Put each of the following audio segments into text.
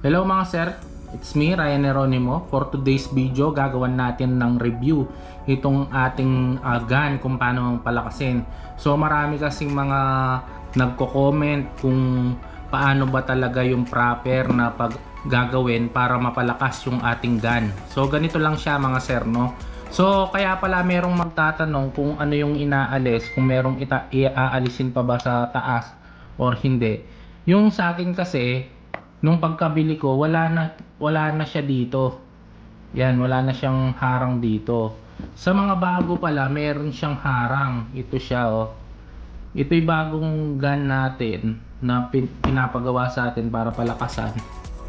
Hello mga sir, it's me Ryan Eronimo. For today's video, gagawan natin ng review itong ating gun kung paano palakasin. So marami kasing mga nagko-comment kung paano ba talaga yung proper na pag gagawin para mapalakas yung ating gun. So ganito lang siya mga sir, no? So kaya pala merong magtatanong kung ano yung inaalis, kung merong iaalisin pa ba sa taas or hindi. Yung sa akin kasi, nung pagkabili ko, wala na siya dito. Yan, wala na siyang harang dito. Sa mga bago pala, meron siyang harang. Ito siya, oh. Ito'y bagong gun natin na pinapagawa sa atin para palakasan,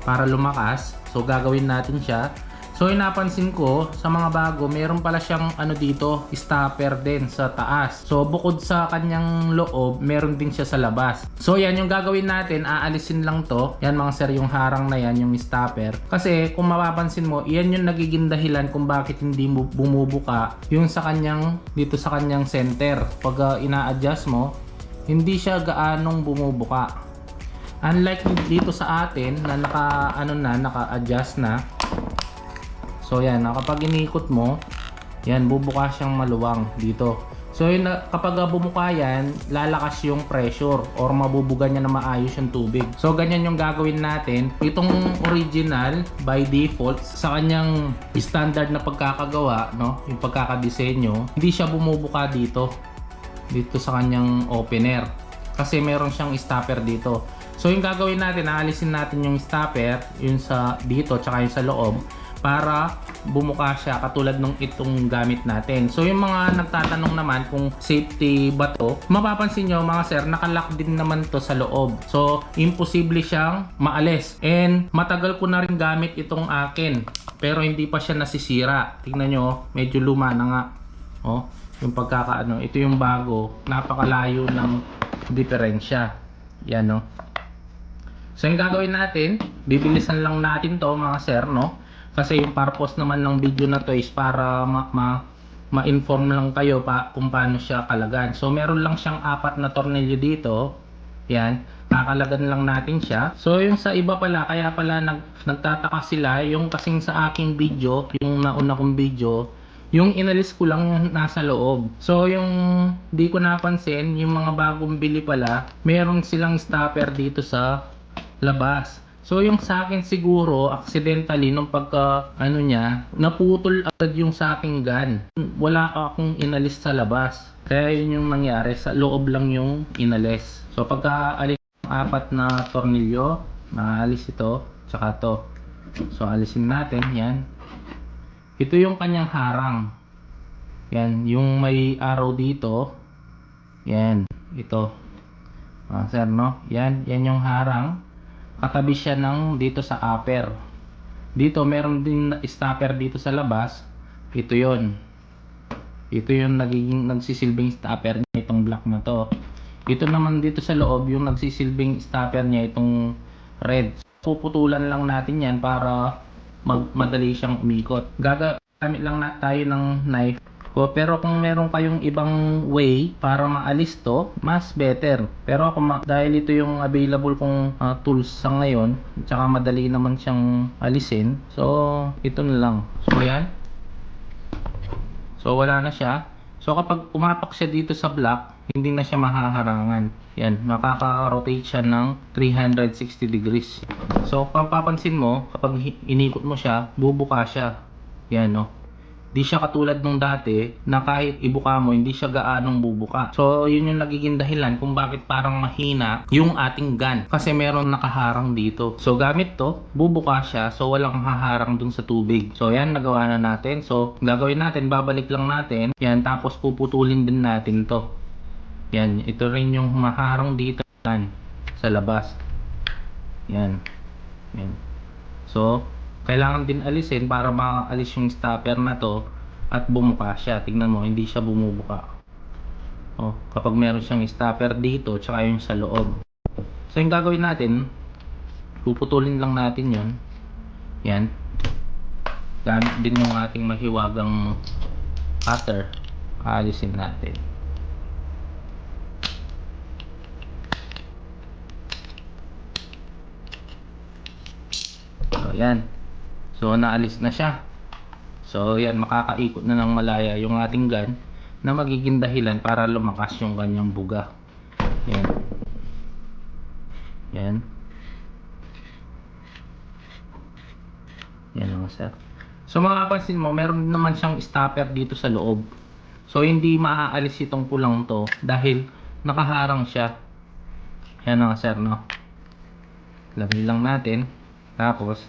para lumakas. So gagawin natin siya. So napansin ko sa mga bago, meron pala siyang ano dito, stopper din sa taas. So bukod sa kanyang loob, meron din siya sa labas. So yan yung gagawin natin, aalisin lang to. Yan mga sir, yung harang na yan, yung stopper. Kasi kung mapapansin mo, yan yung nagiging dahilan kung bakit hindi mo bumubuka yung sa kanyang, dito sa kanyang center. Pag ina-adjust mo, hindi siya gaanong bumubuka. Unlike dito sa atin na naka-adjust na. So yan, kapag inikot mo, yan, bubuka siyang maluwang dito. So yun, kapag bumuka yan, lalakas yung pressure or mabubuga niya na maayos yung tubig. So ganyan yung gagawin natin. Itong original by default sa kanyang standard na pagkakagawa, no, yung pagkakadisenyo, hindi siya bumubuka dito sa kanyang opener kasi meron siyang stopper dito. So yung gagawin natin, aalisin natin yung stopper, yung sa dito tsaka yung sa loob, para bumuka siya katulad nung itong gamit natin. So yung mga nagtatanong naman kung safety ba to, mapapansin nyo mga sir, nakalock din naman to sa loob. So imposible siyang maalis. And matagal ko na rin gamit itong akin, pero hindi pa siya nasisira. Tingnan nyo, medyo luma na nga. Oh, yung pagkakaano, ito yung bago, napakalayo ng diferensya. Yan, no. So yung gagawin natin, bibilisan lang natin to mga sir, no. Kasi yung purpose naman ng video na to is para ma-inform lang kayo kung paano siya kalagan. So meron lang siyang 4 na tornilyo dito. Yan, kakalagan lang natin siya. So yung sa iba pala, kaya pala nagtataka sila, yung kasing sa aking video, yung nauna kong video, yung inalis ko lang yung nasa loob. So yung di ko napansin, yung mga bagong bili pala, meron silang stopper dito sa labas. So yung sa akin siguro, accidentally nung pagka ano niya, naputol agad yung sa aking gun. Wala akong inalis sa labas. Kaya yun yung nangyari, sa loob lang yung inalis. So pagka alis ng 4 na tornilyo, maalis ito, tsaka to. So alisin natin, yan. Ito yung kanyang harang. Yan, yung may arrow dito. Yan, ito. Sir, no? Yan yung harang. Katabi siya ng dito sa upper. Dito meron din stopper dito sa labas. Ito yon. Ito yung nagsisilbing stopper niya, itong black na to. Ito naman dito sa loob yung nagsisilbing stopper niya, itong red. Puputulan lang natin yan para madali siyang umikot. Gagamit lang tayo ng knife. Pero kung meron kayong ibang way para maalis to, mas better. Pero ako dahil ito yung available kong tools sa ngayon, tsaka madali naman siyang alisin, so ito na lang. So yan. So wala na siya. So kapag umapak siya dito sa block, hindi na siya mahaharangan. Yan, makaka-rotate siya ng 360 degrees. So papapansin mo, kapag inikot mo siya, bubuka siya. Yan, no. Di siya katulad nung dati na kahit ibuka mo, hindi siya gaanong bubuka. So yun yung nagiging dahilan kung bakit parang mahina yung ating gun, kasi meron nakaharang dito. So gamit to, bubuka siya, so walang haharang dun sa tubig. So yan, nagawa na natin. So gagawin natin, babalik lang natin yan, tapos puputulin din natin to. Yan, ito rin yung maharang dito yan, sa labas. Yan. So kailangan din alisin para makaalis yung stopper na to at bumuka siya. Tingnan mo, hindi siya bumubuka. Oh, kapag meron siyang stopper dito tsaka yung sa loob. So yung gagawin natin, puputulin lang natin yon. Yan. Gamit din yung ating mahiwagang cutter. Aalisin natin. Ayan. So naalis na siya. So yan, makakaikot na ng malaya yung ating gun na magiging dahilan para lumakas yung kanyang buga. Yan. Yan. Yan mga sir. So makapansin mo, meron naman siyang stopper dito sa loob. So hindi maaalis itong pulang to dahil nakaharang siya. Yan mga sir, no. Lagay lang natin. Tapos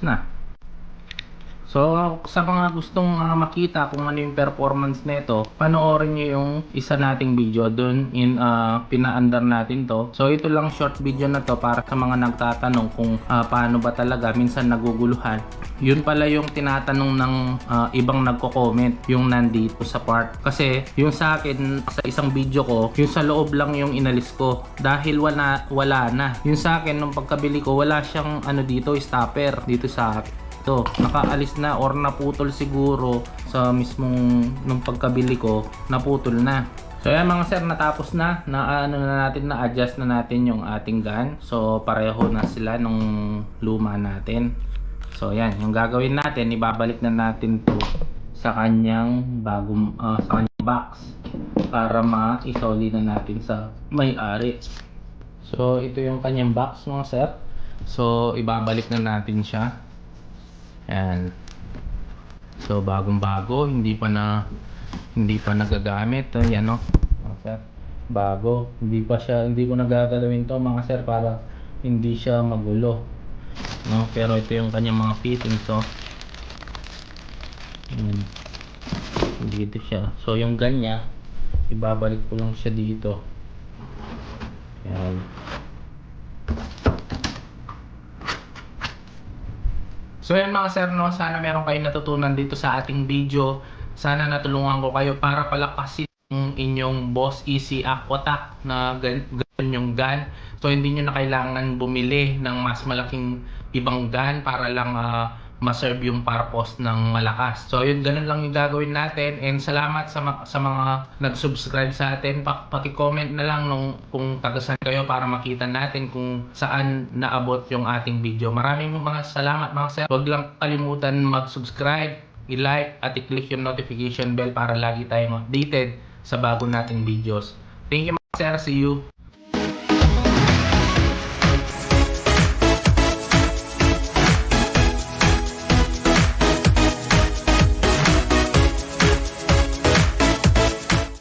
na. So sa mga gustong makita kung ano yung performance nito, panoorin nyo yung isa nating video doon in pinaandar natin to. So ito lang short video na to para sa mga nagtatanong kung paano ba talaga, minsan naguguluhan. Yun pala yung tinatanong ng ibang nagko-comment, yung nandito sa part. Kasi yung sa akin sa isang video ko, yung sa loob lang yung inalis ko dahil wala na. Yung sa akin nung pagkabili ko, wala siyang ano dito, stopper dito sa ito, nakaalis na or naputol siguro sa mismong nung pagkabili ko, naputol na. So yan mga sir, natapos na na-adjust na natin yung ating gun. So pareho na sila nung luma natin. So yan, yung gagawin natin, ibabalik na natin to sa kanyang bagong sa kanyang box para ma-isoli na natin sa may-ari. So ito yung kanyang box mga sir. So ibabalik na natin siya. Ayan. So bagong bago, hindi pa nagagamit. Ayan, no. Mga sir, bago, hindi ko nagagalawin to mga sir para hindi siya magulo, no. Pero ito yung kanyang mga fittings, so ayan, dito siya. So yung ganya, ibabalik ko lang siya dito. Ayan. So yan mga sir, no, sana meron kayong natutunan dito sa ating video. Sana natulungan ko kayo para palakasin yung inyong Boss Easy Aquatac na ganun yung gun. So hindi nyo na kailangan bumili ng mas malaking ibang gun para lang ma-serve yung purpose ng malakas. So yun, ganun lang yung gagawin natin. And salamat sa mga nag-subscribe sa atin. Paki-comment na lang kung tagasan kayo para makita natin kung saan naabot yung ating video. Maraming mga salamat mga sir. Huwag lang kalimutan mag-subscribe, i-like at i-click yung notification bell para lagi tayong updated sa bago nating videos. Thank you mga sir. See you.